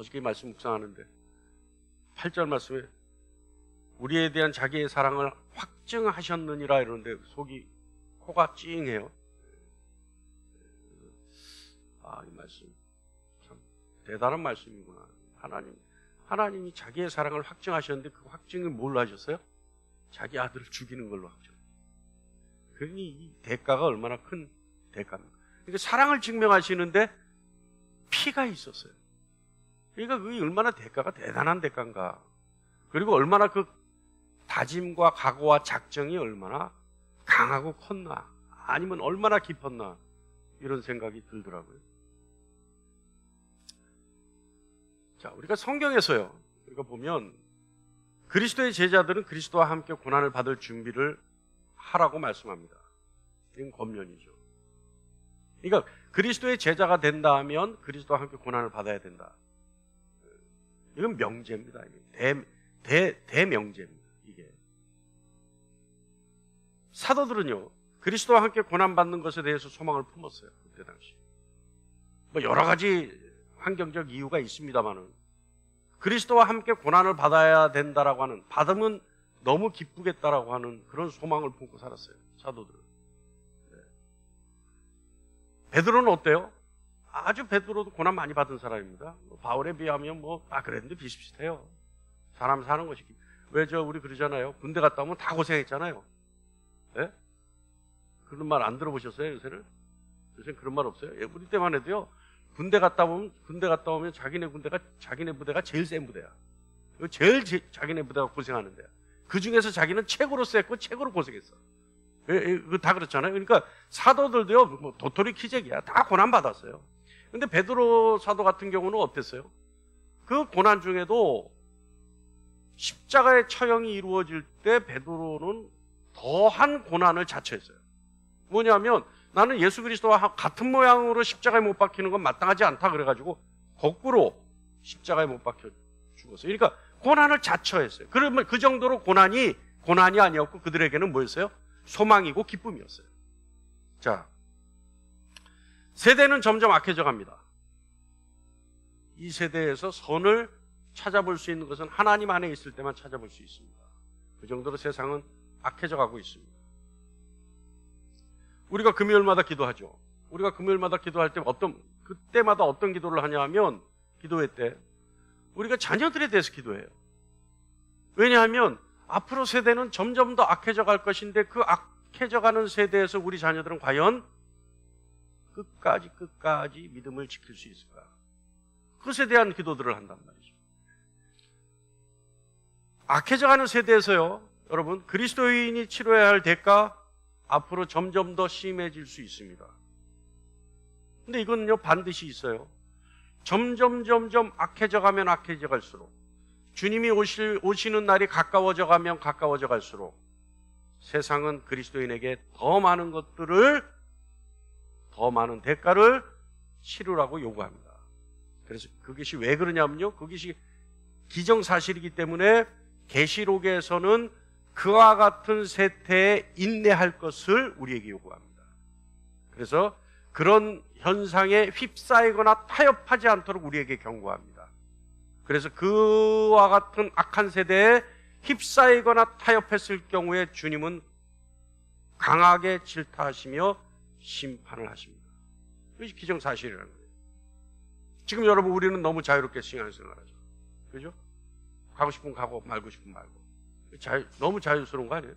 어저께 말씀 묵상하는데 8절 말씀에 우리에 대한 자기의 사랑을 확증하셨느니라 이러는데 코가 찡해요. 이 말씀 참 대단한 말씀이구나. 하나님이 자기의 사랑을 확증하셨는데 그 확증이 뭘로 하셨어요? 자기 아들을 죽이는 걸로 하셨어요. 그러니 이 대가가 얼마나 큰 대가입니까? 그러니까 사랑을 증명하시는데 피가 있었어요. 그러니까 그게 얼마나 대가가 대단한 대가인가. 그리고 얼마나 그 다짐과 각오와 작정이 얼마나 강하고 컸나, 아니면 얼마나 깊었나, 이런 생각이 들더라고요. 자, 우리가 성경에서요, 우리가 보면 그리스도의 제자들은 그리스도와 함께 고난을 받을 준비를 하라고 말씀합니다. 이건 권면이죠. 그러니까 그리스도의 제자가 된다 하면 그리스도와 함께 고난을 받아야 된다. 이건 명제입니다. 대명제입니다. 이게 사도들은요, 그리스도와 함께 고난받는 것에 대해서 소망을 품었어요. 그때 당시 여러 가지 환경적 이유가 있습니다만은 그리스도와 함께 고난을 받아야 된다라고 하는, 받으면 너무 기쁘겠다라고 하는 그런 소망을 품고 살았어요, 사도들은. 베드로는 어때요? 아주 베드로도 고난 많이 받은 사람입니다. 바울에 비하면 그랬는데 비슷비슷해요. 사람 사는 것이. 왜 우리 그러잖아요. 군대 갔다 오면 다 고생했잖아요. 예? 그런 말 안 들어보셨어요, 요새는? 요새는 그런 말 없어요? 우리 때만 해도요, 군대 갔다 오면 자기네 부대가 제일 센 부대야. 자기네 부대가 고생하는 데야. 그 중에서 자기는 최고로 셌고 최고로 고생했어. 다 그렇잖아요. 그러니까 사도들도요, 도토리 키재기야. 다 고난 받았어요. 근데 베드로 사도 같은 경우는 어땠어요? 그 고난 중에도 십자가의 처형이 이루어질 때 베드로는 더한 고난을 자처했어요. 뭐냐면, 나는 예수 그리스도와 같은 모양으로 십자가에 못 박히는 건 마땅하지 않다 그래가지고 거꾸로 십자가에 못 박혀 죽었어요. 그러니까 고난을 자처했어요. 그러면 그 정도로 고난이 아니었고 그들에게는 뭐였어요? 소망이고 기쁨이었어요. 자, 세대는 점점 악해져 갑니다. 이 세대에서 선을 찾아볼 수 있는 것은 하나님 안에 있을 때만 찾아볼 수 있습니다. 그 정도로 세상은 악해져 가고 있습니다. 우리가 금요일마다 기도하죠. 우리가 금요일마다 기도할 때 그때마다 어떤 기도를 하냐 하면, 기도회 때 우리가 자녀들에 대해서 기도해요. 왜냐하면 앞으로 세대는 점점 더 악해져 갈 것인데, 그 악해져 가는 세대에서 우리 자녀들은 과연 끝까지 믿음을 지킬 수 있을까? 그것에 대한 기도들을 한단 말이죠. 악해져 가는 세대에서요, 여러분, 그리스도인이 치러야 할 대가 앞으로 점점 더 심해질 수 있습니다. 근데 이거는요, 반드시 있어요. 점점 악해져 갈수록, 주님이 오시는 날이 가까워져 갈수록 세상은 그리스도인에게 더 많은 대가를 치르라고 요구합니다. 그래서 그것이 왜 그러냐면요, 그것이 기정사실이기 때문에 계시록에서는 그와 같은 세태에 인내할 것을 우리에게 요구합니다. 그래서 그런 현상에 휩싸이거나 타협하지 않도록 우리에게 경고합니다. 그래서 그와 같은 악한 세대에 휩싸이거나 타협했을 경우에 주님은 강하게 질타하시며 심판을 하십니다. 그것이 기정사실이라는 거예요. 지금 여러분, 우리는 너무 자유롭게 신앙생활하죠. 그죠? 가고 싶으면 가고 말고 싶으면 말고. 너무 자유스러운 거 아니에요?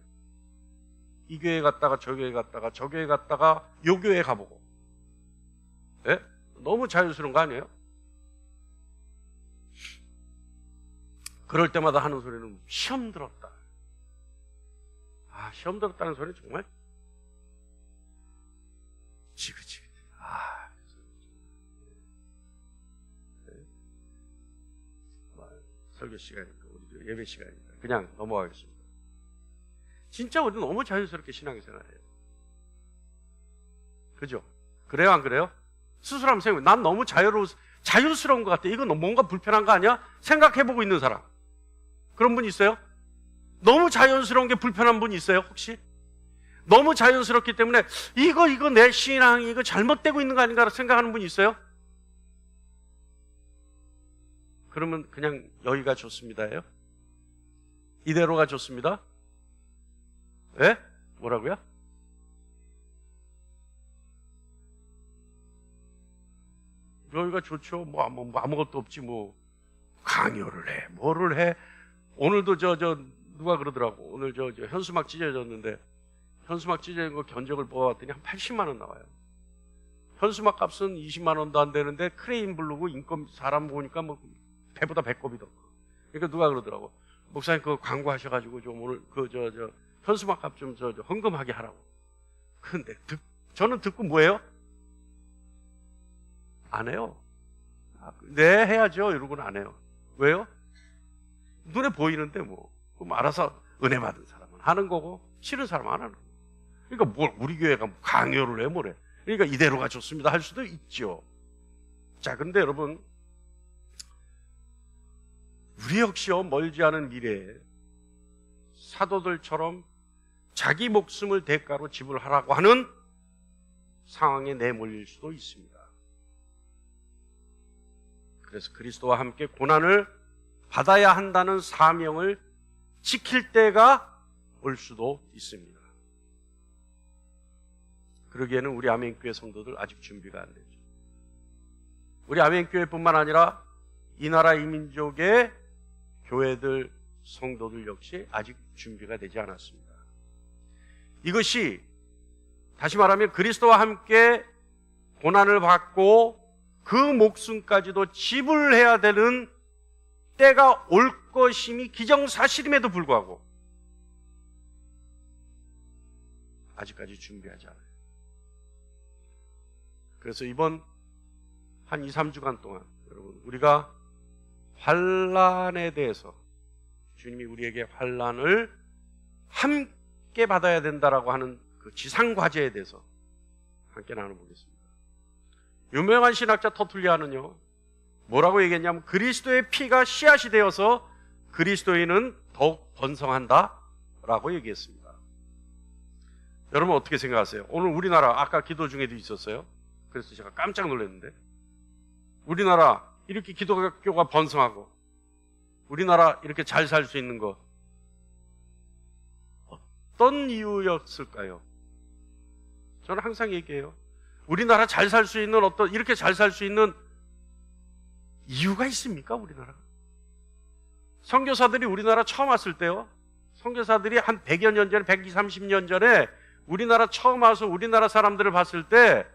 이 교회 갔다가 저 교회 갔다가 요 교회 가보고. 예? 너무 자유스러운 거 아니에요? 그럴 때마다 하는 소리는 시험 들었다. 시험 들었다는 소리는 정말 지긋지긋해. 설교 시간이니까, 우리 예배 시간이니까 그냥 넘어가겠습니다. 진짜 우리는 너무 자유스럽게 신앙생활해요. 그죠? 그래요, 안 그래요? 스스로 한번 생각해. 난 너무 자유스러운 것 같아. 이건 뭔가 불편한 거 아니야? 생각해보고 있는 사람. 그런 분 있어요? 너무 자연스러운 게 불편한 분 있어요, 혹시? 너무 자연스럽기 때문에 이거 내 신앙이 이거 잘못되고 있는 거 아닌가 생각하는 분 있어요? 그러면 그냥 여기가 좋습니다예요? 이대로가 좋습니다? 예? 뭐라고요? 여기가 좋죠. 뭐 아무것도 없지 뭐. 강요를 해. 뭐를 해. 오늘도 누가 그러더라고. 오늘 현수막 찢어졌는데 현수막 찢어진 거 견적을 뽑아봤더니 한 80만 원 나와요. 현수막 값은 20만 원도 안 되는데 크레인 부르고 인건 사람 보니까 뭐 배보다 배꼽이 더. 그러니까 누가 그러더라고. 목사님 그거 광고하셔가지고 좀 오늘 현수막 값 좀 헌금하게 하라고. 근데 저는 듣고 뭐예요? 안 해요. 네 해야죠. 이러고는 안 해요. 왜요? 눈에 보이는데 뭐 그럼 알아서 은혜 받은 사람은 하는 거고 싫은 사람은 안 하는 거고. 그러니까 뭘 우리 교회가 강요를 해 뭐래. 그러니까 이대로가 좋습니다 할 수도 있죠. 자, 근데 여러분 우리 역시요 멀지 않은 미래에 사도들처럼 자기 목숨을 대가로 지불하라고 하는 상황에 내몰릴 수도 있습니다. 그래서 그리스도와 함께 고난을 받아야 한다는 사명을 지킬 때가 올 수도 있습니다. 그러기에는 우리 아멘교회 성도들 아직 준비가 안 되죠. 우리 아멘교회뿐만 아니라 이 나라 이 민족의 교회들 성도들 역시 아직 준비가 되지 않았습니다. 이것이 다시 말하면 그리스도와 함께 고난을 받고 그 목숨까지도 지불해야 되는 때가 올 것임이 기정사실임에도 불구하고 아직까지 준비하지 않아요. 그래서 이번 한 2, 3주간 동안 여러분 우리가 환난에 대해서 주님이 우리에게 환난을 함께 받아야 된다라고 하는 그 지상과제에 대해서 함께 나눠보겠습니다. 유명한 신학자 터툴리아는요 뭐라고 얘기했냐면 그리스도의 피가 씨앗이 되어서 그리스도인은 더욱 번성한다 라고 얘기했습니다. 여러분 어떻게 생각하세요? 오늘 우리나라 아까 기도 중에도 있었어요. 그래서 제가 깜짝 놀랐는데 우리나라 이렇게 기독교가 번성하고 우리나라 이렇게 잘 살 수 있는 거 어떤 이유였을까요? 저는 항상 얘기해요. 우리나라 잘 살 수 있는 이렇게 잘 살 수 있는 이유가 있습니까? 우리나라가. 선교사들이 우리나라 처음 왔을 때요. 선교사들이 한 100여 년 전에 120, 30년 전에 우리나라 처음 와서 우리나라 사람들을 봤을 때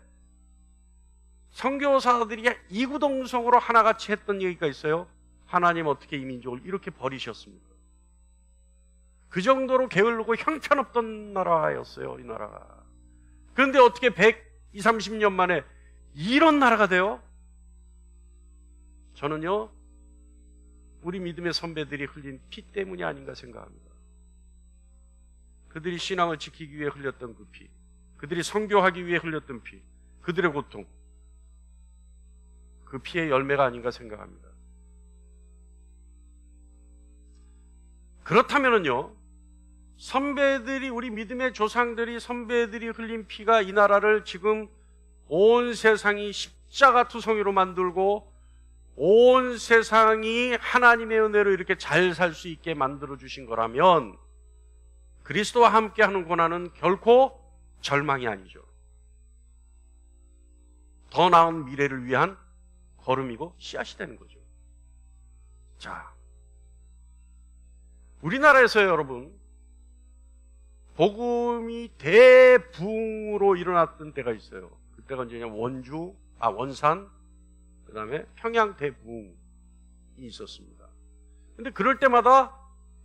선교사들이 이구동성으로 하나같이 했던 얘기가 있어요. 하나님 어떻게 이 민족을 이렇게 버리셨습니까? 그 정도로 게을르고 형편없던 나라였어요, 이 나라가. 그런데 어떻게 120, 30년 만에 이런 나라가 돼요? 저는요, 우리 믿음의 선배들이 흘린 피 때문이 아닌가 생각합니다. 그들이 신앙을 지키기 위해 흘렸던 그 피, 그들이 선교하기 위해 흘렸던 피, 그들의 고통, 그 피의 열매가 아닌가 생각합니다. 그렇다면은요, 선배들이, 우리 믿음의 조상들이, 선배들이 흘린 피가 이 나라를 지금 온 세상이 십자가 투성이로 만들고 온 세상이 하나님의 은혜로 이렇게 잘 살 수 있게 만들어 주신 거라면 그리스도와 함께하는 고난은 결코 절망이 아니죠. 더 나은 미래를 위한 걸음이고 씨앗이 되는 거죠. 자, 우리나라에서요, 여러분, 복음이 대부흥으로 일어났던 때가 있어요. 그때가 언제냐? 원산, 그 다음에 평양 대부흥이 있었습니다. 근데 그럴 때마다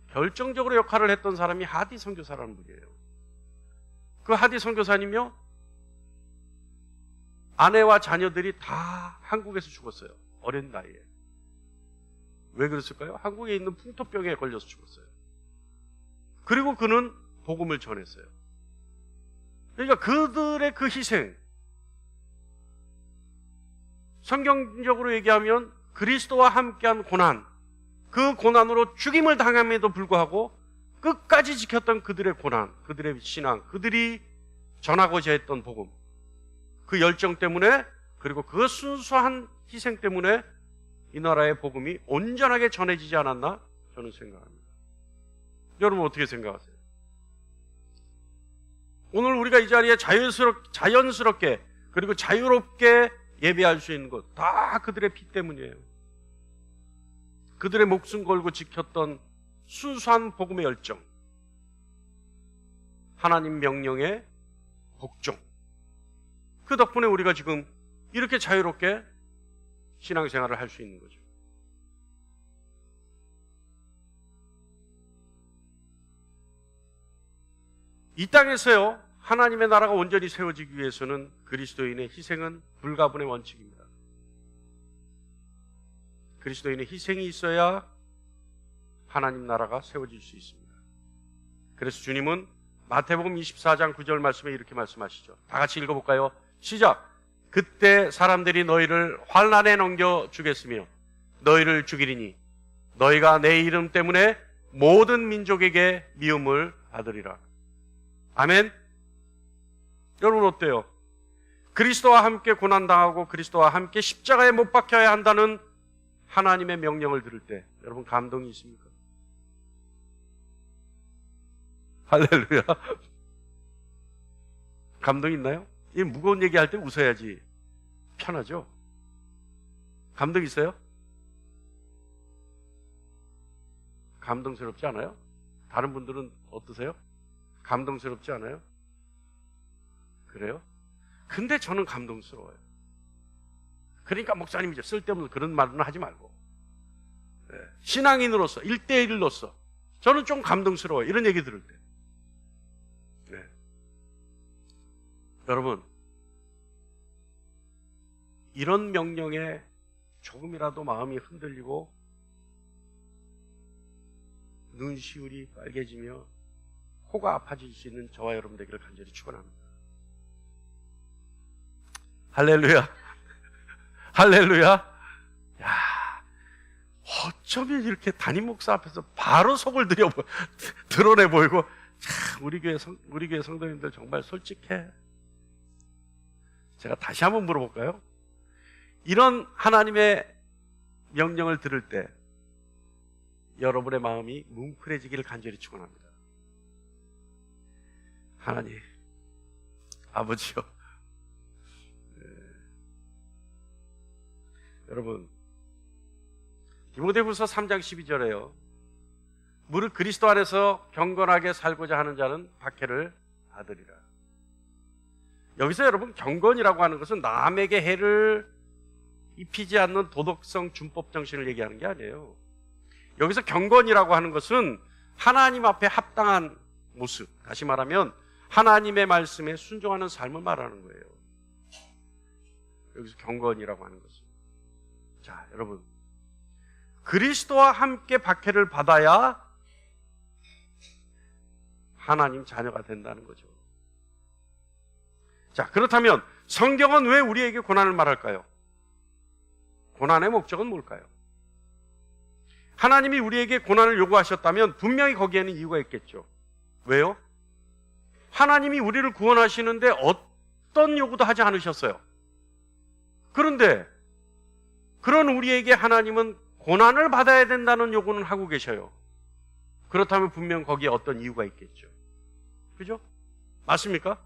결정적으로 역할을 했던 사람이 하디 선교사라는 분이에요. 그 하디 선교사님이요, 아내와 자녀들이 다 한국에서 죽었어요. 어린 나이에. 왜 그랬을까요? 한국에 있는 풍토병에 걸려서 죽었어요. 그리고 그는 복음을 전했어요. 그러니까 그들의 그 희생, 성경적으로 얘기하면 그리스도와 함께한 고난, 그 고난으로 죽임을 당함에도 불구하고 끝까지 지켰던 그들의 고난, 그들의 신앙, 그들이 전하고자 했던 복음, 그 열정 때문에, 그리고 그 순수한 희생 때문에 이 나라의 복음이 온전하게 전해지지 않았나? 저는 생각합니다. 여러분 어떻게 생각하세요? 오늘 우리가 이 자리에 자연스럽게 그리고 자유롭게 예배할 수 있는 것 다 그들의 피 때문이에요. 그들의 목숨 걸고 지켰던 순수한 복음의 열정, 하나님 명령의 복종, 그 덕분에 우리가 지금 이렇게 자유롭게 신앙생활을 할 수 있는 거죠. 이 땅에서요, 하나님의 나라가 온전히 세워지기 위해서는 그리스도인의 희생은 불가분의 원칙입니다. 그리스도인의 희생이 있어야 하나님 나라가 세워질 수 있습니다. 그래서 주님은 마태복음 24장 9절 말씀에 이렇게 말씀하시죠. 다 같이 읽어볼까요? 시작! 그때 사람들이 너희를 환난에 넘겨주겠으며 너희를 죽이리니 너희가 내 이름 때문에 모든 민족에게 미움을 받으리라. 아멘. 여러분 어때요? 그리스도와 함께 고난당하고 그리스도와 함께 십자가에 못 박혀야 한다는 하나님의 명령을 들을 때 여러분 감동이 있습니까? 할렐루야. 감동 있나요? 이 무거운 얘기할 때 웃어야지 편하죠? 감동 있어요? 감동스럽지 않아요? 다른 분들은 어떠세요? 감동스럽지 않아요? 그래요? 근데 저는 감동스러워요. 그러니까 목사님이죠. 쓸데없는 그런 말은 하지 말고. 네. 신앙인으로서 1대1로서 저는 좀 감동스러워요. 이런 얘기 들을 때. 네. 여러분, 이런 명령에 조금이라도 마음이 흔들리고 눈시울이 빨개지며 코가 아파질 수 있는 저와 여러분 되기를 간절히 축원합니다. 할렐루야. 할렐루야. 야, 어쩌면 이렇게 담임 목사 앞에서 바로 속을 드러내 보이고, 참, 우리 교회 성도님들 정말 솔직해. 제가 다시 한번 물어볼까요? 이런 하나님의 명령을 들을 때 여러분의 마음이 뭉클해지기를 간절히 축원합니다. 하나님, 아버지요. 여러분, 디모데후서 3장 12절에요. 무릇 그리스도 안에서 경건하게 살고자 하는 자는 박해를 받으리라. 여기서 여러분 경건이라고 하는 것은 남에게 해를 입히지 않는 도덕성 준법 정신을 얘기하는 게 아니에요. 여기서 경건이라고 하는 것은 하나님 앞에 합당한 모습, 다시 말하면 하나님의 말씀에 순종하는 삶을 말하는 거예요. 여기서 경건이라고 하는 것은. 자, 여러분, 그리스도와 함께 박해를 받아야 하나님 자녀가 된다는 거죠. 자, 그렇다면 성경은 왜 우리에게 고난을 말할까요? 고난의 목적은 뭘까요? 하나님이 우리에게 고난을 요구하셨다면 분명히 거기에는 이유가 있겠죠. 왜요? 하나님이 우리를 구원하시는데 어떤 요구도 하지 않으셨어요. 그런데 그런 우리에게 하나님은 고난을 받아야 된다는 요구는 하고 계셔요. 그렇다면 분명 거기에 어떤 이유가 있겠죠. 그죠? 맞습니까?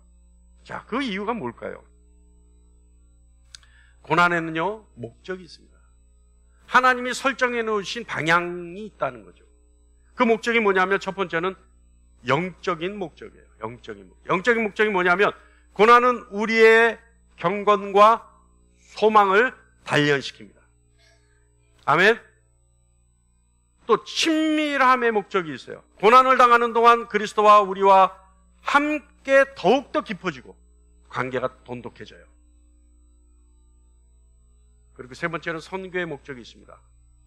자, 그 이유가 뭘까요? 고난에는요, 목적이 있습니다. 하나님이 설정해 놓으신 방향이 있다는 거죠. 그 목적이 뭐냐면 첫 번째는 영적인 목적이에요. 영적인 목적. 영적인 목적이 뭐냐면 고난은 우리의 경건과 소망을 단련시킵니다. 아멘. 또 친밀함의 목적이 있어요. 고난을 당하는 동안 그리스도와 우리와 함께 더욱더 깊어지고 관계가 돈독해져요. 그리고 세 번째는 선교의 목적이 있습니다.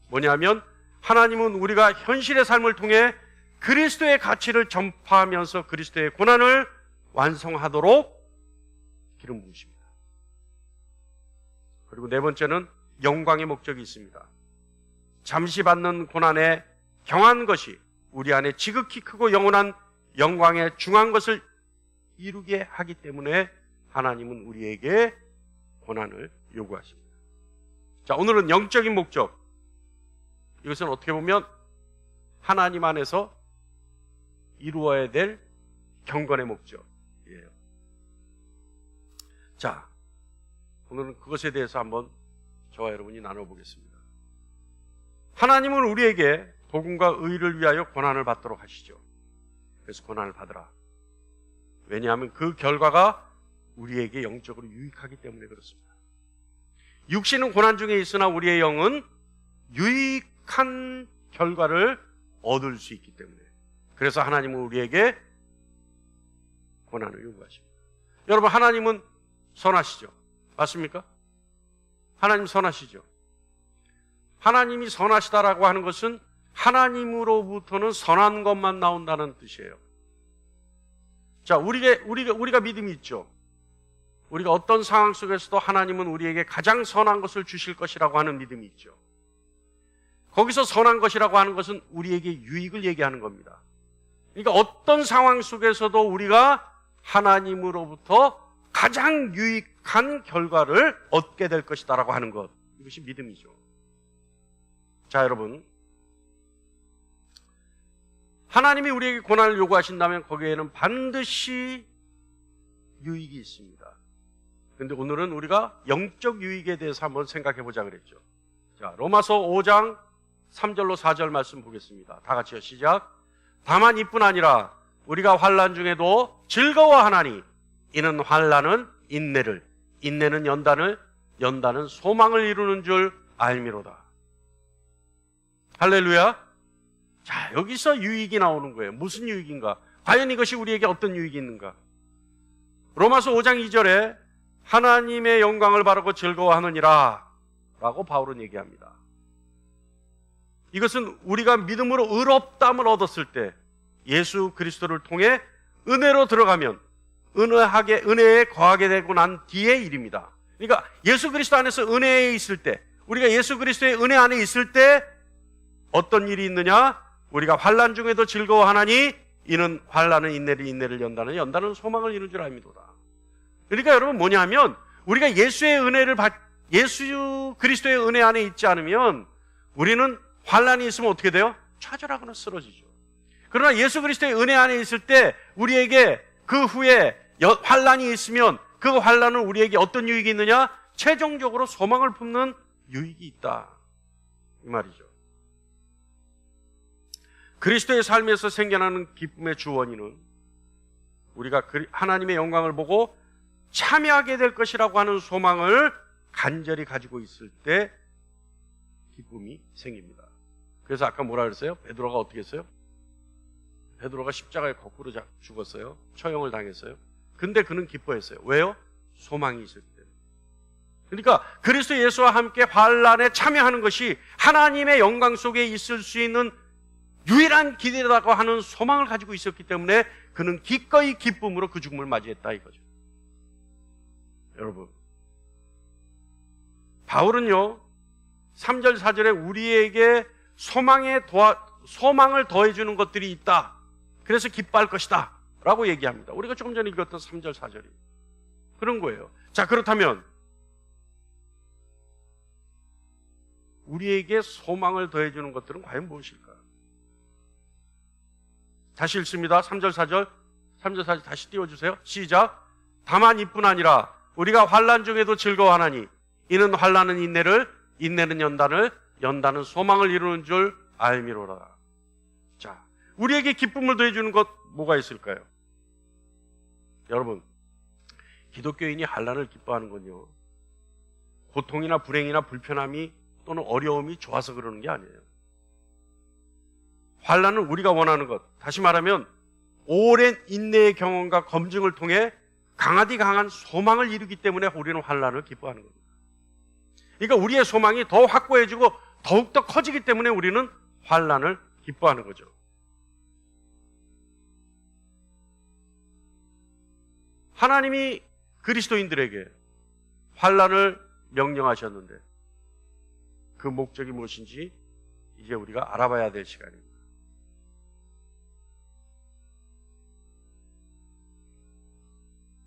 뭐냐면 하나님은 우리가 현실의 삶을 통해 그리스도의 가치를 전파하면서 그리스도의 고난을 완성하도록 기름 부으십니다. 그리고 네 번째는 영광의 목적이 있습니다. 잠시 받는 고난에 경한 것이 우리 안에 지극히 크고 영원한 영광의 중한 것을 이루게 하기 때문에 하나님은 우리에게 고난을 요구하십니다. 자, 오늘은 영적인 목적, 이것은 어떻게 보면 하나님 안에서 이루어야 될 경건의 목적이에요. 자, 오늘은 그것에 대해서 한번 저와 여러분이 나눠보겠습니다. 하나님은 우리에게 복음과 의를 위하여 고난을 받도록 하시죠. 그래서 고난을 받으라. 왜냐하면 그 결과가 우리에게 영적으로 유익하기 때문에 그렇습니다. 육신은 고난 중에 있으나 우리의 영은 유익한 결과를 얻을 수 있기 때문에, 그래서 하나님은 우리에게 고난을 요구하십니다. 여러분, 하나님은 선하시죠? 맞습니까? 하나님 선하시죠? 하나님이 선하시다라고 하는 것은 하나님으로부터는 선한 것만 나온다는 뜻이에요. 자, 우리가 믿음이 있죠. 우리가 어떤 상황 속에서도 하나님은 우리에게 가장 선한 것을 주실 것이라고 하는 믿음이 있죠. 거기서 선한 것이라고 하는 것은 우리에게 유익을 얘기하는 겁니다. 그러니까 어떤 상황 속에서도 우리가 하나님으로부터 가장 유익한 결과를 얻게 될 것이다라고 하는 것, 이것이 믿음이죠. 자, 여러분, 하나님이 우리에게 고난을 요구하신다면 거기에는 반드시 유익이 있습니다. 그런데 오늘은 우리가 영적 유익에 대해서 한번 생각해 보자 그랬죠. 자, 로마서 5장 3절로 4절 말씀 보겠습니다. 다 같이요, 시작. 다만 이뿐 아니라 우리가 환난 중에도 즐거워하나니 이는 환난은 인내를, 인내는 연단을, 연단은 소망을 이루는 줄 알미로다. 할렐루야. 자, 여기서 유익이 나오는 거예요. 무슨 유익인가? 과연 이것이 우리에게 어떤 유익이 있는가? 로마서 5장 2절에 하나님의 영광을 바라고 즐거워하느니라 라고 바울은 얘기합니다. 이것은 우리가 믿음으로 의롭다함을 얻었을 때 예수 그리스도를 통해 은혜로 들어가면 은혜에 거하게 되고 난 뒤의 일입니다. 그러니까 예수 그리스도 안에서 은혜에 있을 때, 우리가 예수 그리스도의 은혜 안에 있을 때 어떤 일이 있느냐? 우리가 환난 중에도 즐거워하나니 이는 환난은 인내를, 인내를 연단은, 연단은 소망을 이루는 줄 압니다다. 그러니까 여러분, 뭐냐면 우리가 예수 그리스도의 은혜 안에 있지 않으면 우리는 환난이 있으면 어떻게 돼요? 좌절하거나 쓰러지죠. 그러나 예수 그리스도의 은혜 안에 있을 때 우리에게 그 후에 환난이 있으면 그 환난은 우리에게 어떤 유익이 있느냐? 최종적으로 소망을 품는 유익이 있다, 이 말이죠. 그리스도의 삶에서 생겨나는 기쁨의 주원인은 우리가 하나님의 영광을 보고 참여하게 될 것이라고 하는 소망을 간절히 가지고 있을 때 기쁨이 생깁니다. 그래서 아까 뭐라 그랬어요? 베드로가 어떻게 했어요? 베드로가 십자가에 거꾸로 죽었어요. 처형을 당했어요. 근데 그는 기뻐했어요. 왜요? 소망이 있을 때. 그러니까 그리스도 예수와 함께 환난에 참여하는 것이 하나님의 영광 속에 있을 수 있는 유일한 길이라고 하는 소망을 가지고 있었기 때문에 그는 기꺼이 기쁨으로 그 죽음을 맞이했다, 이거죠. 여러분, 바울은요 3절 4절에 우리에게 소망을 더해주는 것들이 있다, 그래서 기뻐할 것이다 라고 얘기합니다. 우리가 조금 전에 읽었던 3절 4절이 그런 거예요. 자, 그렇다면 우리에게 소망을 더해주는 것들은 과연 무엇일까? 다시 읽습니다. 3절 4절 다시 띄워주세요. 시작. 다만 이뿐 아니라 우리가 환난 중에도 즐거워하나니 이는 환난은 인내를, 인내는 연단을, 연단은 소망을 이루는 줄 알미로라. 자, 우리에게 기쁨을 더해주는 것 뭐가 있을까요? 여러분, 기독교인이 환난을 기뻐하는 건요, 고통이나 불행이나 불편함이 또는 어려움이 좋아서 그러는 게 아니에요. 환난은 우리가 원하는 것, 다시 말하면 오랜 인내의 경험과 검증을 통해 강하디 강한 소망을 이루기 때문에 우리는 환난을 기뻐하는 겁니다. 그러니까 우리의 소망이 더 확고해지고 더욱더 커지기 때문에 우리는 환난을 기뻐하는 거죠. 하나님이 그리스도인들에게 환난을 명령하셨는데 그 목적이 무엇인지 이제 우리가 알아봐야 될 시간입니다.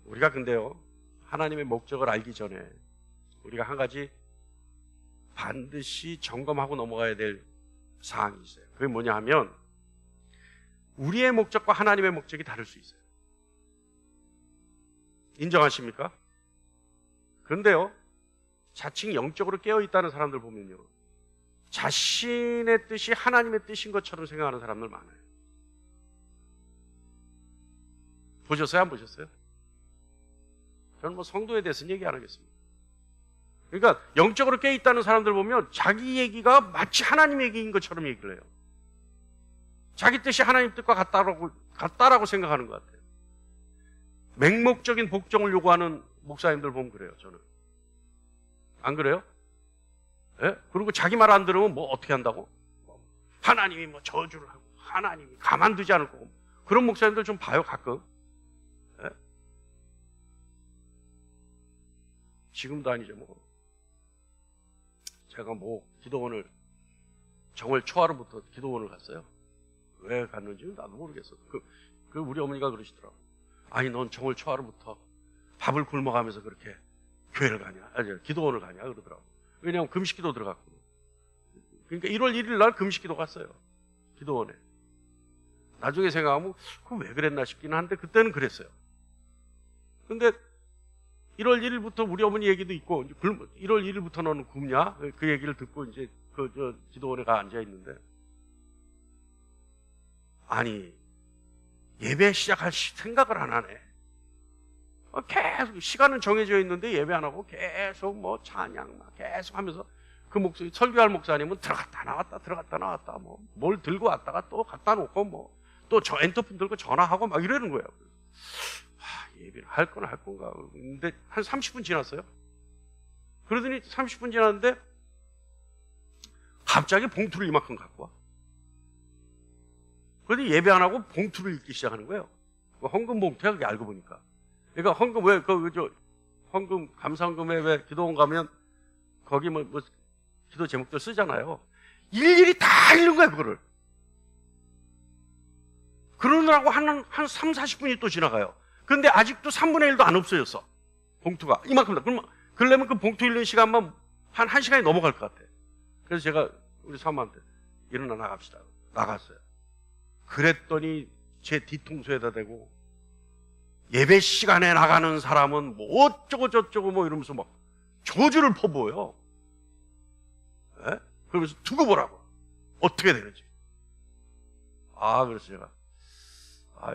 우리가 근데요, 하나님의 목적을 알기 전에 우리가 한 가지 반드시 점검하고 넘어가야 될 사항이 있어요. 그게 뭐냐 하면 우리의 목적과 하나님의 목적이 다를 수 있어요. 인정하십니까? 그런데요, 자칭 영적으로 깨어있다는 사람들 보면요, 자신의 뜻이 하나님의 뜻인 것처럼 생각하는 사람들 많아요. 보셨어요? 안 보셨어요? 저는 뭐 성도에 대해서는 얘기 안 하겠습니다. 그러니까 영적으로 깨어있다는 사람들 보면 자기 얘기가 마치 하나님 얘기인 것처럼 얘기를 해요. 자기 뜻이 하나님 뜻과 같다라고 생각하는 것 같아요. 맹목적인 복종을 요구하는 목사님들 보면 그래요, 저는. 안 그래요? 예? 그리고 자기 말 안 들으면 뭐 어떻게 한다고? 하나님이 뭐 저주를 하고 하나님이 가만두지 않을 거고. 그런 목사님들 좀 봐요, 가끔. 예? 지금도 아니죠, 뭐. 제가 뭐 기도원을 정월 초하루부터 기도원을 갔어요. 왜 갔는지 나도 모르겠어. 그 우리 어머니가 그러시더라고. 아니, 넌 정월 초하루부터 밥을 굶어가면서 그렇게 교회를 가냐? 아니, 기도원을 가냐? 그러더라고. 왜냐하면 금식기도 들어갔고. 그러니까 1월 1일 날 금식기도 갔어요. 기도원에. 나중에 생각하면 그럼 왜 그랬나 싶기는 한데 그때는 그랬어요. 근데 1월 1일부터 우리 어머니 얘기도 있고 1월 1일부터 너는 굶냐? 그 얘기를 듣고 이제 기도원에 가 앉아 있는데, 아니, 예배 시작할 생각을 안 하네. 계속 시간은 정해져 있는데 예배 안 하고 계속 뭐 찬양 막 계속 하면서 그 목소리, 설교할 목사님은 들어갔다 나왔다 뭐 뭘 들고 왔다가 또 갖다 놓고 뭐 또 저 엔터폰 들고 전화하고 막 이러는 거예요. 예배를 할 건 할 건가. 근데 한 30분 지났어요. 그러더니 30분 지났는데 갑자기 봉투를 이만큼 갖고 와. 그런데 예배 안 하고 봉투를 읽기 시작하는 거예요. 헌금 봉투야, 그게 알고 보니까. 그러니까 헌금, 헌금, 감사헌금에 왜 기도원 가면 거기 뭐 기도 제목들 쓰잖아요. 일일이 다 읽는 거야, 그거를. 그러느라고 한 3, 40분이 또 지나가요. 근데 아직도 3분의 1도 안 없어졌어. 봉투가. 이만큼다. 그러려면 그 봉투 읽는 시간만 한 1시간이 넘어갈 것 같아. 그래서 제가 우리 사모한테 일어나 나갑시다. 나갔어요. 그랬더니 제 뒤통수에다 대고 예배 시간에 나가는 사람은 뭐 어쩌고 저쩌고 뭐 이러면서 막 저주를 퍼부어요. 네? 그러면서 두고 보라고. 어떻게 되는지. 그래서 제가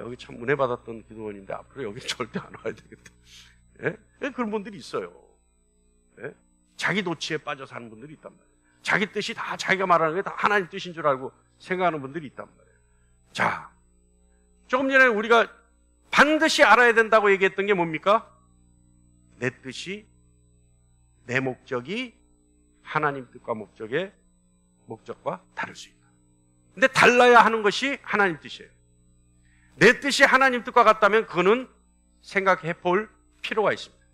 여기 참 은혜 받았던 기도원인데 앞으로 여기 절대 안 와야 되겠다. 예? 그런 분들이 있어요. 예? 자기 도취에 빠져 사는 분들이 있단 말이에요. 자기 뜻이 다 자기가 말하는 게 다 하나님 뜻인 줄 알고 생각하는 분들이 있단 말이에요. 자, 조금 전에 우리가 반드시 알아야 된다고 얘기했던 게 뭡니까? 내 뜻이, 내 목적이 하나님 뜻과 목적과 다를 수 있다. 근데 달라야 하는 것이 하나님 뜻이에요. 내 뜻이 하나님 뜻과 같다면 그거는 생각해 볼 필요가 있습니다.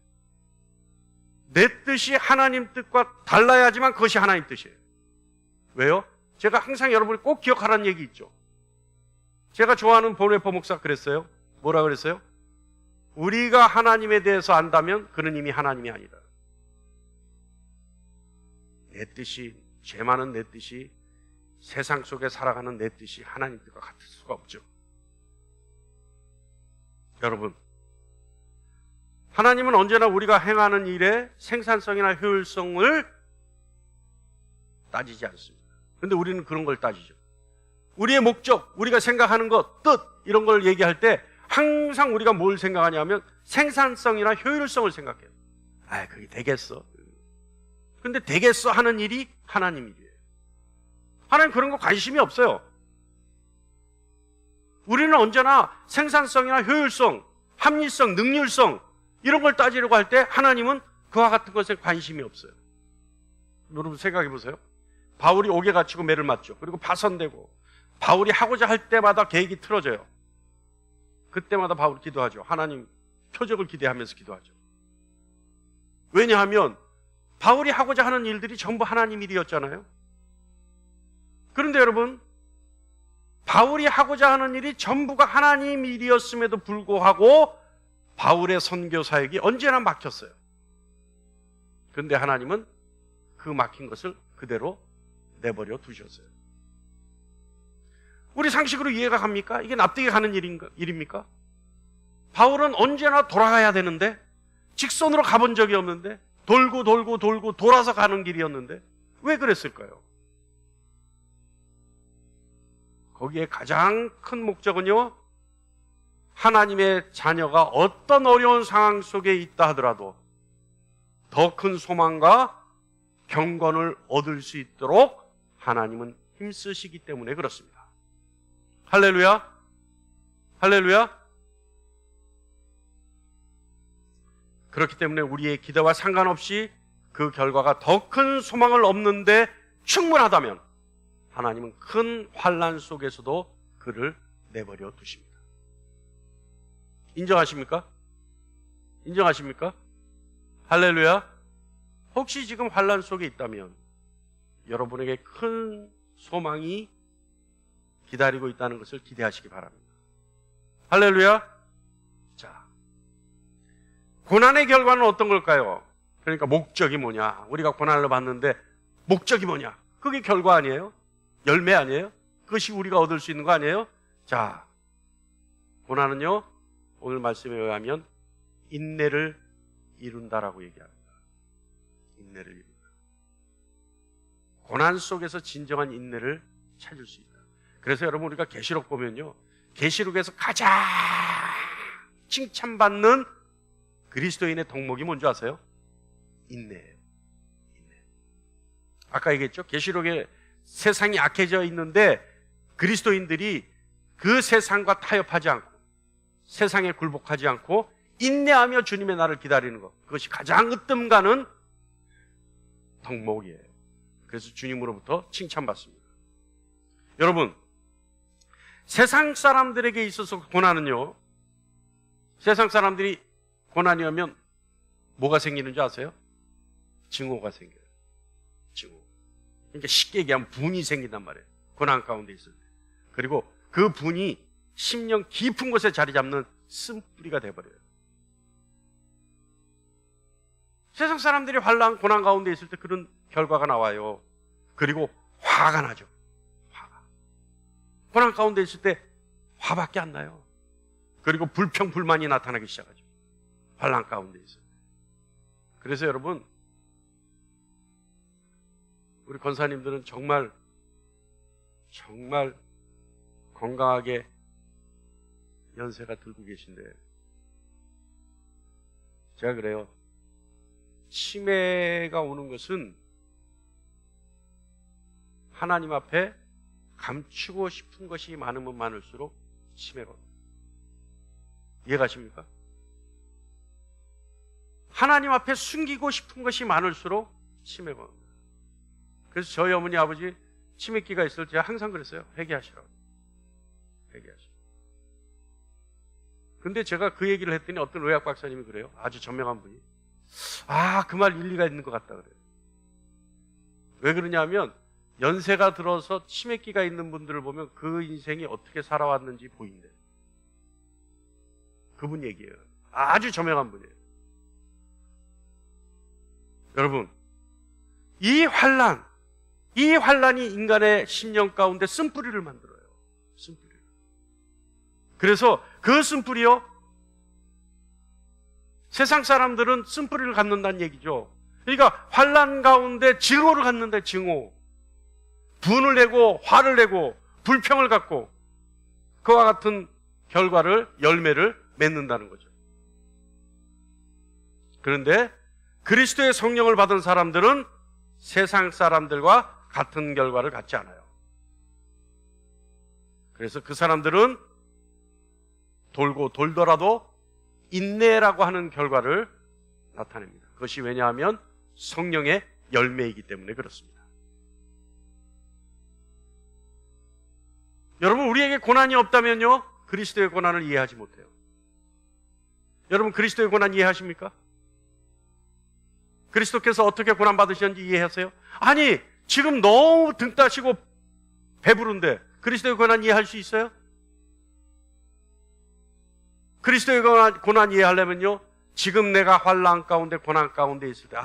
내 뜻이 하나님 뜻과 달라야지만 그것이 하나님 뜻이에요. 왜요? 제가 항상 여러분이 꼭 기억하라는 얘기 있죠. 제가 좋아하는 본웨퍼 목사가 그랬어요. 뭐라 그랬어요? 우리가 하나님에 대해서 안다면 그는 이미 하나님이 아니다. 내 뜻이, 죄 많은 내 뜻이, 세상 속에 살아가는 내 뜻이 하나님 뜻과 같을 수가 없죠. 여러분, 하나님은 언제나 우리가 행하는 일의 생산성이나 효율성을 따지지 않습니다. 그런데 우리는 그런 걸 따지죠. 우리의 목적, 우리가 생각하는 것, 뜻 이런 걸 얘기할 때 항상 우리가 뭘 생각하냐면 생산성이나 효율성을 생각해요. 그게 되겠어. 근데 되겠어 하는 일이 하나님 일이에요. 하나님 그런 거 관심이 없어요. 우리는 언제나 생산성이나 효율성, 합리성, 능률성 이런 걸 따지려고 할 때 하나님은 그와 같은 것에 관심이 없어요. 여러분 생각해 보세요. 바울이 옥에 갇히고 매를 맞죠. 그리고 파선되고 바울이 하고자 할 때마다 계획이 틀어져요. 그때마다 바울이 기도하죠. 하나님 표적을 기대하면서 기도하죠. 왜냐하면 바울이 하고자 하는 일들이 전부 하나님 일이었잖아요. 그런데 여러분, 바울이 하고자 하는 일이 전부가 하나님 일이었음에도 불구하고 바울의 선교 사역이 언제나 막혔어요. 그런데 하나님은 그 막힌 것을 그대로 내버려 두셨어요. 우리 상식으로 이해가 갑니까? 이게 납득이 가는 일입니까? 바울은 언제나 돌아가야 되는데, 직선으로 가본 적이 없는데, 돌고 돌고 돌고 돌아서 가는 길이었는데 왜 그랬을까요? 거기에 가장 큰 목적은요, 하나님의 자녀가 어떤 어려운 상황 속에 있다 하더라도 더 큰 소망과 경건을 얻을 수 있도록 하나님은 힘쓰시기 때문에 그렇습니다. 할렐루야! 할렐루야! 그렇기 때문에 우리의 기대와 상관없이 그 결과가 더 큰 소망을 얻는데 충분하다면 하나님은 큰 환난 속에서도 그를 내버려 두십니다. 인정하십니까? 인정하십니까? 할렐루야! 혹시 지금 환난 속에 있다면 여러분에게 큰 소망이 기다리고 있다는 것을 기대하시기 바랍니다. 할렐루야! 자, 고난의 결과는 어떤 걸까요? 그러니까 목적이 뭐냐? 우리가 고난을 받는데 목적이 뭐냐? 그게 결과 아니에요? 열매 아니에요? 그것이 우리가 얻을 수 있는 거 아니에요? 자, 고난은요, 오늘 말씀에 의하면 인내를 이룬다라고 얘기합니다. 인내를 이룬다. 고난 속에서 진정한 인내를 찾을 수 있다. 그래서 여러분, 우리가 계시록 보면요, 계시록에서 가장 칭찬받는 그리스도인의 덕목이 뭔지 아세요? 인내예요. 인내. 아까 얘기했죠? 계시록에 세상이 악해져 있는데 그리스도인들이 그 세상과 타협하지 않고 세상에 굴복하지 않고 인내하며 주님의 날을 기다리는 것, 그것이 가장 으뜸 가는 덕목이에요. 그래서 주님으로부터 칭찬받습니다. 여러분, 세상 사람들에게 있어서 고난은요, 세상 사람들이 고난이 오면 뭐가 생기는 줄 아세요? 증오가 생겨요. 증오. 그러니까 쉽게 얘기하면 분이 생긴단 말이에요. 고난 가운데 있을 때. 그리고 그 분이 심령 깊은 곳에 자리 잡는 쓴뿌리가 돼버려요. 세상 사람들이 환난, 고난 가운데 있을 때 그런 결과가 나와요. 그리고 화가 나죠. 화가. 고난 가운데 있을 때 화밖에 안 나요. 그리고 불평, 불만이 나타나기 시작하죠. 환난 가운데 있어요. 그래서 여러분, 우리 권사님들은 정말 건강하게 연세가 들고 계신데, 제가 그래요. 치매가 오는 것은 하나님 앞에 감추고 싶은 것이 많으면 많을수록 치매가 옵니다. 이해가십니까? 하나님 앞에 숨기고 싶은 것이 많을수록 치매가 옵니다. 그래서 저희 어머니 아버지 치매기가 있을 때 제가 항상 그랬어요. 회개하시라고. 회개하시라고. 근데 제가 그 얘기를 했더니 어떤 의학 박사님이 그래요. 아주 전명한 분이. 그 말 일리가 있는 것 같다 그래요. 왜 그러냐면 연세가 들어서 치매기가 있는 분들을 보면 그 인생이 어떻게 살아왔는지 보인대요. 그분 얘기예요. 아주 저명한 분이에요. 여러분, 이 환란이 인간의 심령 가운데 쓴뿌리를 만들어요. 쓴뿌리를. 그래서 그 쓴뿌리요, 세상 사람들은 쓴뿌리를 갖는다는 얘기죠. 그러니까 환란 가운데 증오를 갖는다. 증오. 분을 내고 화를 내고 불평을 갖고 그와 같은 결과를, 열매를 맺는다는 거죠. 그런데 그리스도의 성령을 받은 사람들은 세상 사람들과 같은 결과를 갖지 않아요. 그래서 그 사람들은 돌고 돌더라도 인내라고 하는 결과를 나타냅니다. 그것이 왜냐하면 성령의 열매이기 때문에 그렇습니다. 여러분, 우리에게 고난이 없다면요, 그리스도의 고난을 이해하지 못해요. 여러분, 그리스도의 고난 이해하십니까? 그리스도께서 어떻게 고난 받으셨는지 이해하세요? 아니, 지금 너무 등 따시고 배부른데 그리스도의 고난 이해할 수 있어요? 그리스도의 고난 이해하려면요, 지금 내가 환난 가운데, 고난 가운데 있을 때,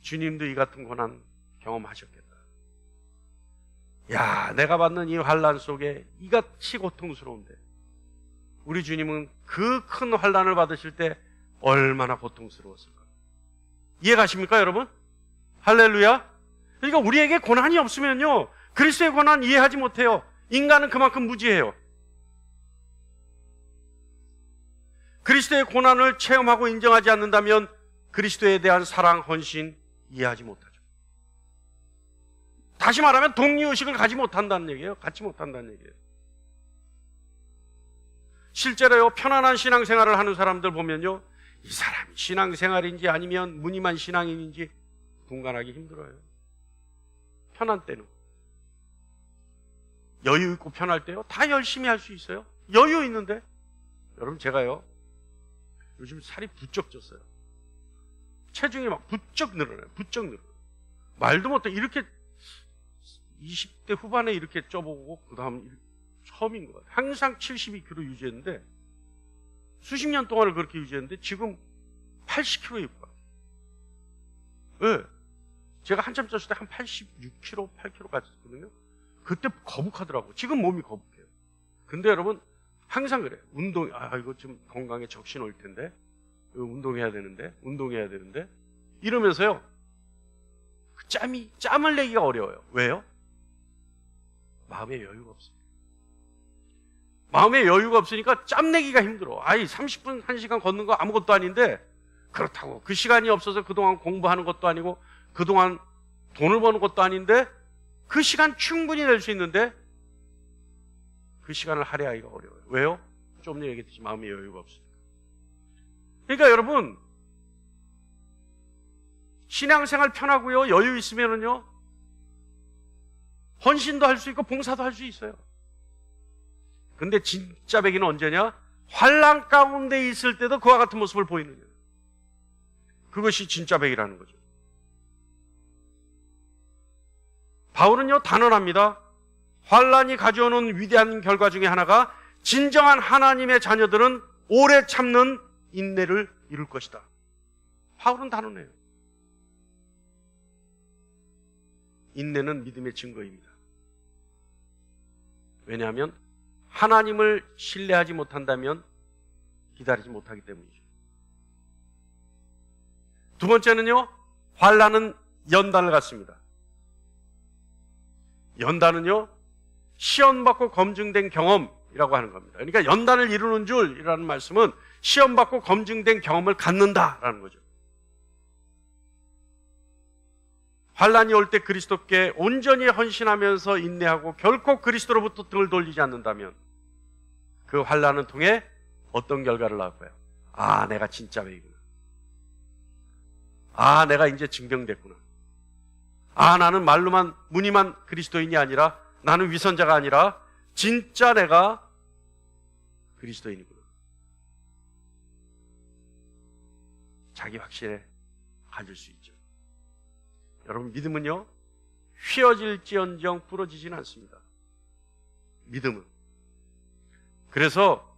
주님도 이 같은 고난 경험하셨겠다. 야, 내가 받는 이 환난 속에 이같이 고통스러운데 우리 주님은 그 큰 환난을 받으실 때 얼마나 고통스러웠을까? 이해가십니까, 여러분? 할렐루야. 그러니까 우리에게 고난이 없으면요, 그리스도의 고난 이해하지 못해요. 인간은 그만큼 무지해요. 그리스도의 고난을 체험하고 인정하지 않는다면 그리스도에 대한 사랑, 헌신 이해하지 못하죠. 다시 말하면 동리의식을 갖지 못한다는 얘기예요. 실제로요, 편안한 신앙생활을 하는 사람들 보면요, 이 사람이 신앙생활인지 아니면 무늬만 신앙인인지 분간하기 힘들어요. 편한 때는. 여유 있고 편할 때요, 다 열심히 할 수 있어요. 여유 있는데. 여러분, 제가요, 요즘 살이 부쩍 쪘어요. 체중이 막 부쩍 늘어나요. 말도 못해. 이렇게 20대 후반에 이렇게 쪄보고 그 다음 처음인 것 같아요. 항상 72kg 유지했는데 수십 년 동안을 그렇게 유지했는데 지금 80kg에 입고 가요. 네. 제가 한참 쪘을 때 한 86kg, 8kg까지 쪘거든요. 그때 거북하더라고요. 지금 몸이 거북해요. 근데 여러분, 항상 그래요. 이거 좀 건강에 적신 올 텐데, 운동해야 되는데 이러면서요, 짬을 내기가 어려워요. 왜요? 마음의 여유가 없어요. 마음의 여유가 없으니까 짬 내기가 힘들어. 30분, 1시간 걷는 거 아무것도 아닌데, 그렇다고 그 시간이 없어서 그동안 공부하는 것도 아니고 그동안 돈을 버는 것도 아닌데 그 시간 충분히 낼 수 있는데 그 시간을 할애하기가 어려워요. 왜요? 좀 전에 얘기했듯이 마음의 여유가 없으니까. 그러니까 여러분, 신앙생활 편하고요, 여유 있으면은요, 헌신도 할 수 있고 봉사도 할 수 있어요. 근데 진짜 백이는 언제냐? 환난 가운데 있을 때도 그와 같은 모습을 보이느냐. 그것이 진짜 백이라는 거죠. 바울은요, 단언합니다. 환난이 가져오는 위대한 결과 중에 하나가 진정한 하나님의 자녀들은 오래 참는 인내를 이룰 것이다. 바울은 단언해요. 인내는 믿음의 증거입니다. 왜냐하면 하나님을 신뢰하지 못한다면 기다리지 못하기 때문이죠. 두 번째는요, 환난은 연단을 갖습니다. 연단은요, 시험받고 검증된 경험이라고 하는 겁니다. 그러니까 연단을 이루는 줄이라는 말씀은 시험받고 검증된 경험을 갖는다라는 거죠. 환난이 올 때 그리스도께 온전히 헌신하면서 인내하고 결코 그리스도로부터 등을 돌리지 않는다면 그 환난을 통해 어떤 결과를 낳을까요? 내가 진짜 백이구나. 내가 이제 증명됐구나. 나는 말로만, 무늬만 그리스도인이 아니라, 나는 위선자가 아니라 진짜 내가 그리스도인이구나. 자기 확신에 가질 수 있죠. 여러분, 믿음은요, 휘어질지언정 부러지진 않습니다. 믿음은. 그래서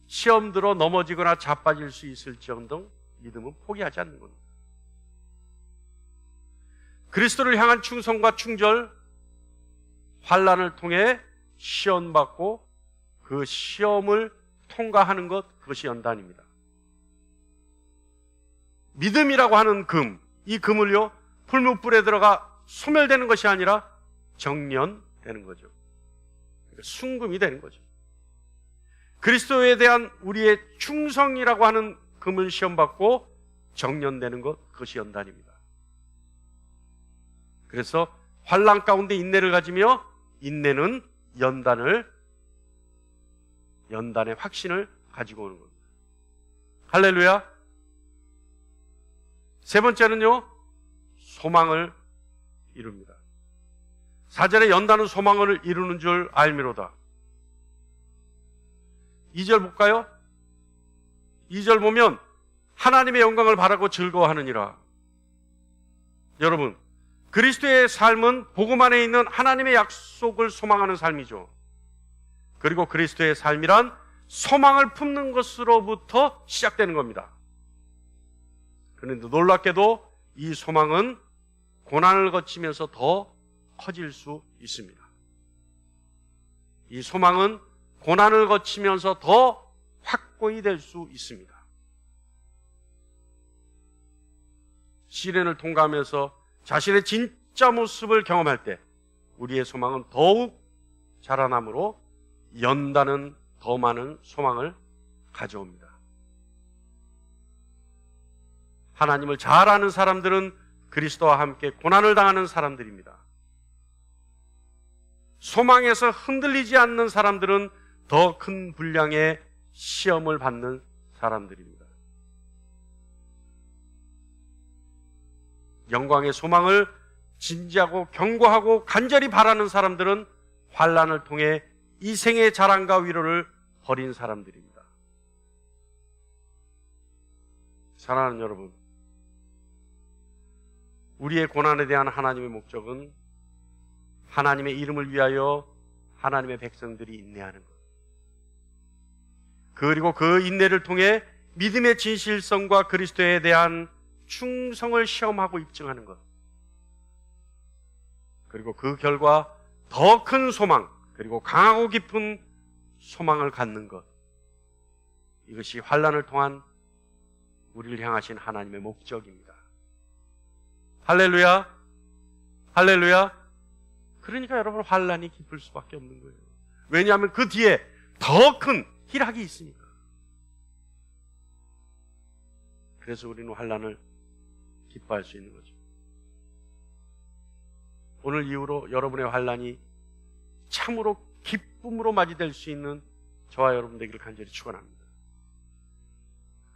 시험 들어 넘어지거나 자빠질 수 있을지언정 믿음은 포기하지 않는 겁니다. 그리스도를 향한 충성과 충절, 환난을 통해 시험받고 그 시험을 통과하는 것, 그것이 연단입니다. 믿음이라고 하는 금, 이 금을요, 풀무불에 들어가 소멸되는 것이 아니라 정련되는 거죠. 그러니까 순금이 되는 거죠. 그리스도에 대한 우리의 충성이라고 하는 금을 시험받고 정련되는 것, 그것이 연단입니다. 그래서 환난 가운데 인내를 가지며, 인내는 연단의 확신을 가지고 오는 겁니다. 할렐루야. 세 번째는요, 소망을 이룹니다. 4절에 연단은 소망을 이루는 줄 알미로다. 2절 볼까요? 2절 보면 하나님의 영광을 바라고 즐거워하느니라. 여러분, 그리스도의 삶은 복음 안에 있는 하나님의 약속을 소망하는 삶이죠. 그리고 그리스도의 삶이란 소망을 품는 것으로부터 시작되는 겁니다. 그런데 놀랍게도 이 소망은 고난을 거치면서 더 커질 수 있습니다. 이 소망은 고난을 거치면서 더 확고히 될 수 있습니다. 시련을 통과하면서 자신의 진짜 모습을 경험할 때 우리의 소망은 더욱 자라남으로 연단은 더 많은 소망을 가져옵니다. 하나님을 잘 아는 사람들은 그리스도와 함께 고난을 당하는 사람들입니다. 소망에서 흔들리지 않는 사람들은 더 큰 분량의 시험을 받는 사람들입니다. 영광의 소망을 진지하고 견고하고 간절히 바라는 사람들은 환난을 통해 이생의 자랑과 위로를 버린 사람들입니다. 사랑하는 여러분, 우리의 고난에 대한 하나님의 목적은 하나님의 이름을 위하여 하나님의 백성들이 인내하는 것, 그리고 그 인내를 통해 믿음의 진실성과 그리스도에 대한 충성을 시험하고 입증하는 것, 그리고 그 결과 더 큰 소망, 그리고 강하고 깊은 소망을 갖는 것, 이것이 환난을 통한 우리를 향하신 하나님의 목적입니다. 할렐루야, 할렐루야. 그러니까 여러분, 환난이 기쁠 수밖에 없는 거예요. 왜냐하면 그 뒤에 더 큰 희락이 있으니까. 그래서 우리는 환난을 기뻐할 수 있는 거죠. 오늘 이후로 여러분의 환난이 참으로 기쁨으로 맞이될 수 있는 저와 여러분 되기를 간절히 축원합니다.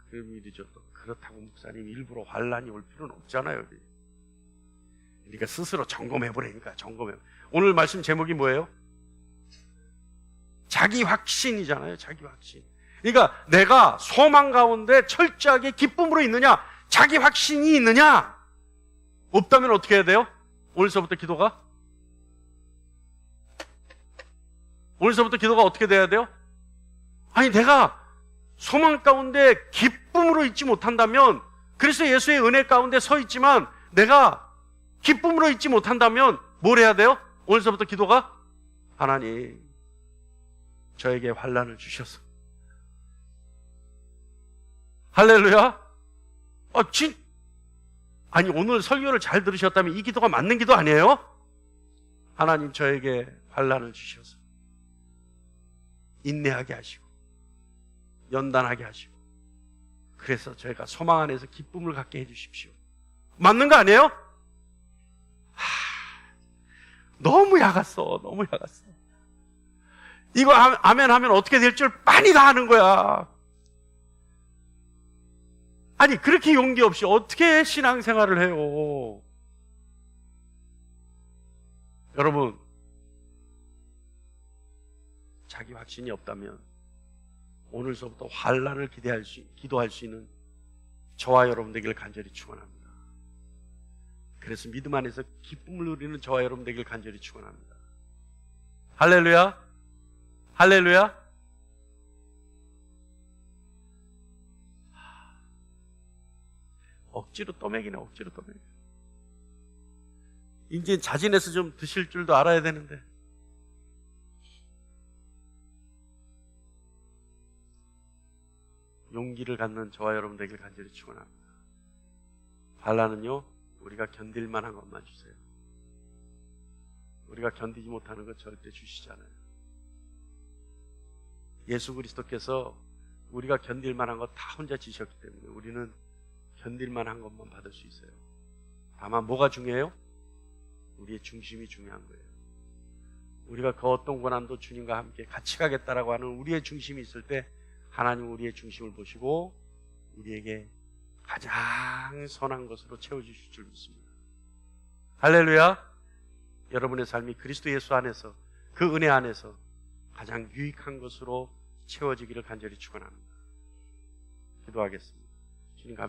그럼 일이죠. 또 그렇다고 목사님 일부러 환난이 올 필요는 없잖아요. 그러니까 스스로 점검해보라니까. 오늘 말씀 제목이 뭐예요? 자기 확신이잖아요. 자기 확신. 그러니까 내가 소망 가운데 철저하게 기쁨으로 있느냐, 자기 확신이 있느냐. 없다면 어떻게 해야 돼요? 오늘서부터 기도가 어떻게 돼야 돼요? 아니, 내가 소망 가운데 기쁨으로 있지 못한다면, 그리스도 예수의 은혜 가운데 서 있지만 내가 기쁨으로 있지 못한다면 뭘 해야 돼요? 오늘서부터 기도가, 하나님 저에게 환난을 주셔서, 할렐루야. 아니, 오늘 설교를 잘 들으셨다면 이 기도가 맞는 기도 아니에요? 하나님 저에게 환난을 주셔서 인내하게 하시고 연단하게 하시고, 그래서 저희가 소망 안에서 기쁨을 갖게 해주십시오. 맞는 거 아니에요? 너무 야갔어. 이거 아멘 하면 어떻게 될 줄 빤히 다 아는 거야. 아니, 그렇게 용기 없이 어떻게 신앙생활을 해요? 여러분, 자기 확신이 없다면 오늘서부터 환난을 기도할 수 있는 저와 여러분 되기를 간절히 축원합니다. 그래서 믿음 안에서 기쁨을 누리는 저와 여러분 되기를 간절히 축원합니다. 할렐루야, 할렐루야. 억지로 떠먹이네. 이제 자진해서 좀 드실 줄도 알아야 되는데. 용기를 갖는 저와 여러분 되길 간절히 축원합니다. 환난은요, 우리가 견딜 만한 것만 주세요. 우리가 견디지 못하는 것 절대 주시지 않아요. 예수 그리스도께서 우리가 견딜 만한 것 다 혼자 지셨기 때문에 우리는 견딜 만한 것만 받을 수 있어요. 다만 뭐가 중요해요? 우리의 중심이 중요한 거예요. 우리가 그 어떤 고난도 주님과 함께 같이 가겠다라고 하는 우리의 중심이 있을 때 하나님은 우리의 중심을 보시고 우리에게 가장 선한 것으로 채워주실 줄 믿습니다. 할렐루야. 여러분의 삶이 그리스도 예수 안에서, 그 은혜 안에서 가장 유익한 것으로 채워지기를 간절히 축원합니다. 기도하겠습니다. 주님 감사합니다.